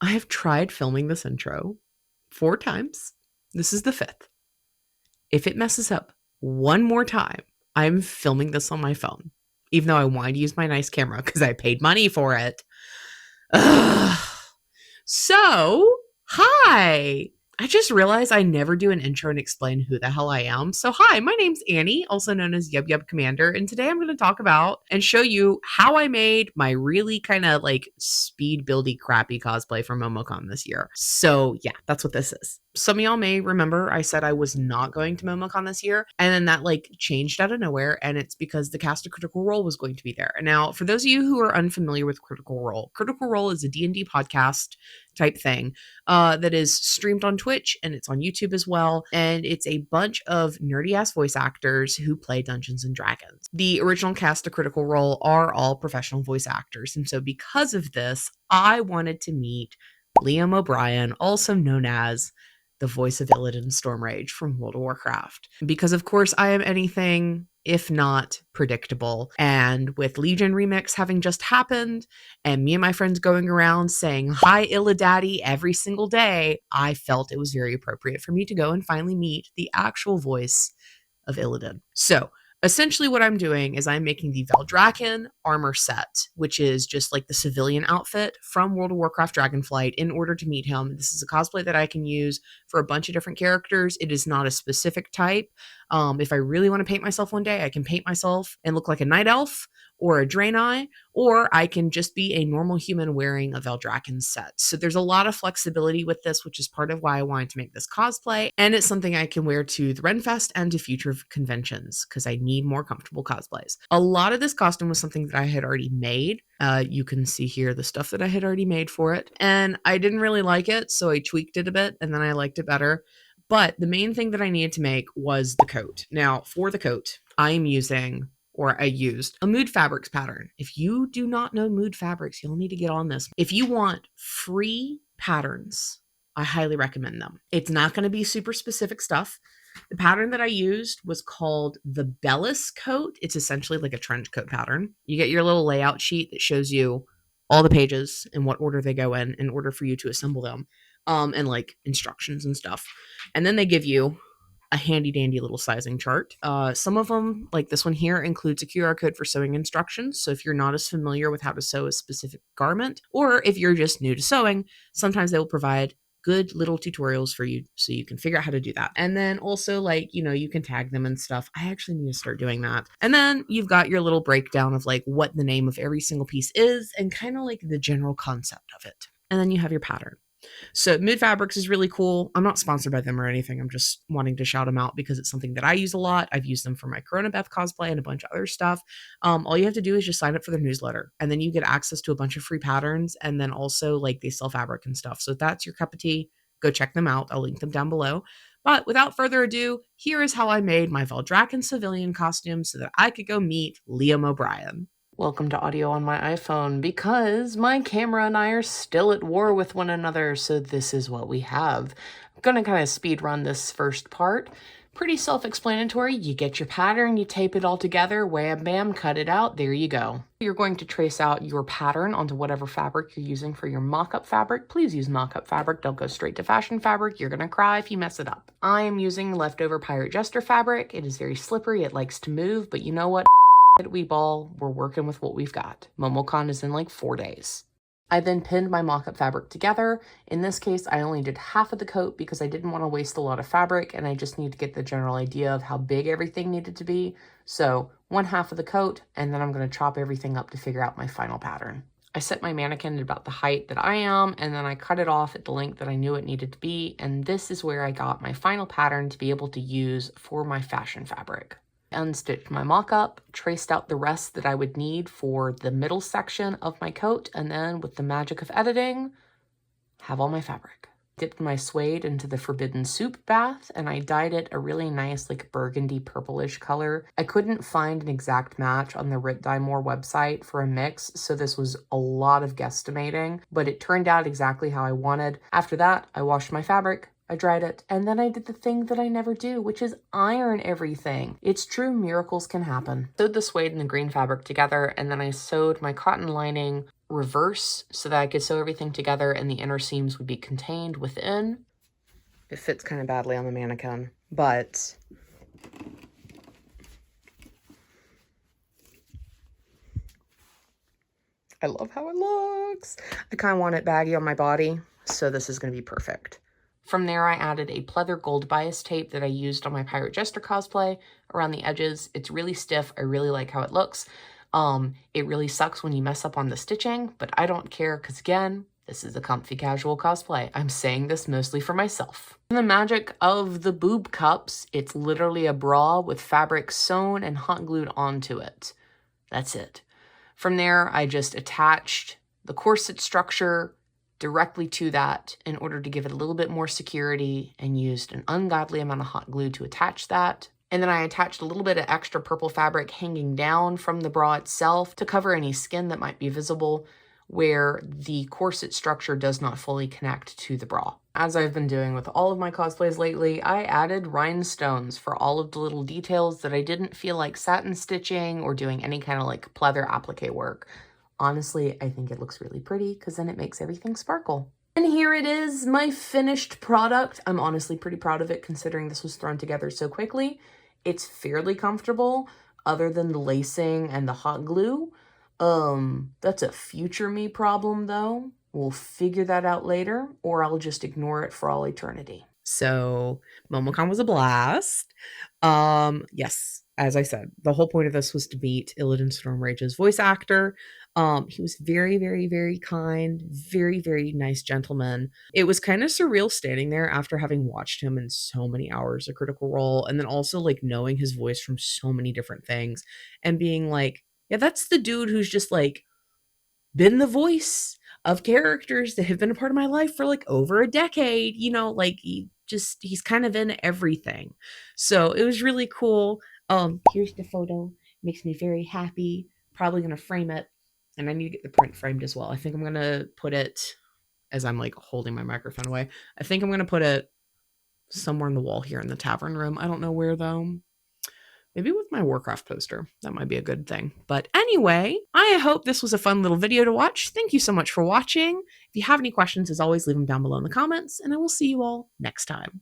I have tried filming this intro 4 times. This is the 5th. If it messes up one more time, I'm filming this on my phone, even though I wanted to use my nice camera because I paid money for it. Ugh. So, hi. I just realized I never do an intro and explain who the hell I am. So, hi, my name's Annie, also known as Yub Yub Commander, and today I'm going to talk about and show you how I made my really kind of like speed buildy crappy cosplay for MomoCon this year. So, yeah, that's what this is. Some of y'all may remember I said I was not going to MomoCon this year, and then that like changed out of nowhere, and it's because the cast of Critical Role was going to be there. Now, for those of you who are unfamiliar with Critical Role is a D&D podcast type thing that is streamed on Twitch and it's on YouTube as well. And it's a bunch of nerdy ass voice actors who play Dungeons and Dragons. The original cast of Critical Role are all professional voice actors. And so because of this, I wanted to meet Liam O'Brien, also known as the voice of Illidan Stormrage from World of Warcraft. Because of course I am anything if not predictable. And with Legion Remix having just happened, and me and my friends going around saying, hi, Illadaddy, every single day, I felt it was very appropriate for me to go and finally meet the actual voice of Illidan. So, essentially what I'm doing is I'm making the Veldraken armor set, which is just like the civilian outfit from World of Warcraft Dragonflight in order to meet him. This is a cosplay that I can use for a bunch of different characters. It is not a specific type. If I really want to paint myself one day, I can paint myself and look like a night elf or a Draenei, or I can just be a normal human wearing a Veldraken set. So there's a lot of flexibility with this, which is part of why I wanted to make this cosplay. And it's something I can wear to the Renfest and to future conventions because I need more comfortable cosplays. A lot of this costume was something that I had already made. You can see here the stuff that I had already made for it. And I didn't really like it, so I tweaked it a bit and then I liked it better. But the main thing that I needed to make was the coat. Now, for the coat, I used a Mood Fabrics pattern. If you do not know Mood Fabrics, you'll need to get on this. If you want free patterns, I highly recommend them. It's not going to be super specific stuff. The pattern that I used was called the Bellis coat. It's essentially like a trench coat pattern. You get your little layout sheet that shows you all the pages and what order they go in order for you to assemble them, and like instructions and stuff. And then they give you a handy dandy little sizing chart. Some of them, like this one here, includes a QR code for sewing instructions. So if you're not as familiar with how to sew a specific garment, or if you're just new to sewing, sometimes they will provide good little tutorials for you so you can figure out how to do that. And then also like, you can tag them and stuff. I actually need to start doing that. And then you've got your little breakdown of like what the name of every single piece is and kind of like the general concept of it. And then you have your pattern. So Mood Fabrics is really cool. I'm not sponsored by them or anything. I'm just wanting to shout them out because it's something that I use a lot. I've used them for my Corona Beth cosplay and a bunch of other stuff. All you have to do is just sign up for their newsletter and then you get access to a bunch of free patterns. And then also like they sell fabric and stuff. So if that's your cup of tea, go check them out. I'll link them down below. But without further ado, here is how I made my Veldraken civilian costume so that I could go meet Liam O'Brien. Welcome to audio on my iPhone because my camera and I are still at war with one another, so this is what we have. I'm gonna kind of speed run this first part. Pretty self-explanatory. You get your pattern, you tape it all together, wham bam, cut it out, there you go. You're going to trace out your pattern onto whatever fabric you're using for your mock-up fabric. Please use mock-up fabric, don't go straight to fashion fabric. You're gonna cry if you mess it up. I am using leftover Pirate Jester fabric. It is very slippery, it likes to move, but you know what? We ball, we're working with what we've got. MomoCon is in like 4 days. I then pinned my mock-up fabric together. In this case, I only did half of the coat because I didn't want to waste a lot of fabric and I just need to get the general idea of how big everything needed to be. So 1/2 of the coat, and then I'm going to chop everything up to figure out my final pattern. I set my mannequin at about the height that I am, and then I cut it off at the length that I knew it needed to be, and this is where I got my final pattern to be able to use for my fashion fabric. Unstitched my mock-up, traced out the rest that I would need for the middle section of my coat, and then with the magic of editing, have all my fabric. Dipped my suede into the Forbidden Soup bath, and I dyed it a really nice like burgundy purplish color. I couldn't find an exact match on the Rit Dye More website for a mix, so this was a lot of guesstimating, but it turned out exactly how I wanted. After that, I washed my fabric, I dried it, and then I did the thing that I never do, which is iron everything. It's true, miracles can happen. Sewed the suede and the green fabric together, and then I sewed my cotton lining reverse so that I could sew everything together and the inner seams would be contained within. It fits kind of badly on the mannequin, but I love how it looks. I kind of want it baggy on my body, so this is going to be perfect. From there, I added a pleather gold bias tape that I used on my Pirate Jester cosplay around the edges. It's really stiff. I really like how it looks. It really sucks when you mess up on the stitching, but I don't care because, again, this is a comfy casual cosplay. I'm saying this mostly for myself. And the magic of the boob cups, it's literally a bra with fabric sewn and hot glued onto it. That's it. From there, I just attached the corset structure directly to that in order to give it a little bit more security and used an ungodly amount of hot glue to attach that. And then I attached a little bit of extra purple fabric hanging down from the bra itself to cover any skin that might be visible where the corset structure does not fully connect to the bra. As I've been doing with all of my cosplays lately, I added rhinestones for all of the little details that I didn't feel like satin stitching or doing any kind of like pleather applique work. Honestly, I think it looks really pretty because then it makes everything sparkle. And here it is, my finished product. I'm honestly pretty proud of it considering this was thrown together so quickly. It's fairly comfortable other than the lacing and the hot glue. That's a future me problem though. We'll figure that out later, or I'll just ignore it for all eternity. So MomoCon was a blast. Yes, as I said, the whole point of this was to meet Illidan Stormrage's voice actor. He was very, very, very kind, very, very nice gentleman. It was kind of surreal standing there after having watched him in so many hours of Critical Role, and then also like knowing his voice from so many different things and being like, yeah, that's the dude who's just like been the voice of characters that have been a part of my life for like over a decade, you know, like he's kind of in everything. So it was really cool. Here's the photo. Makes me very happy. Probably gonna frame it. And I need to get the print framed as well. I think I'm gonna put it, as I'm like holding my microphone away, I think I'm gonna put it somewhere in the wall here in the tavern room. I don't know where though. Maybe with my Warcraft poster. That might be a good thing. But anyway, I hope this was a fun little video to watch. Thank you so much for watching. If you have any questions, as always, leave them down below in the comments, and I will see you all next time.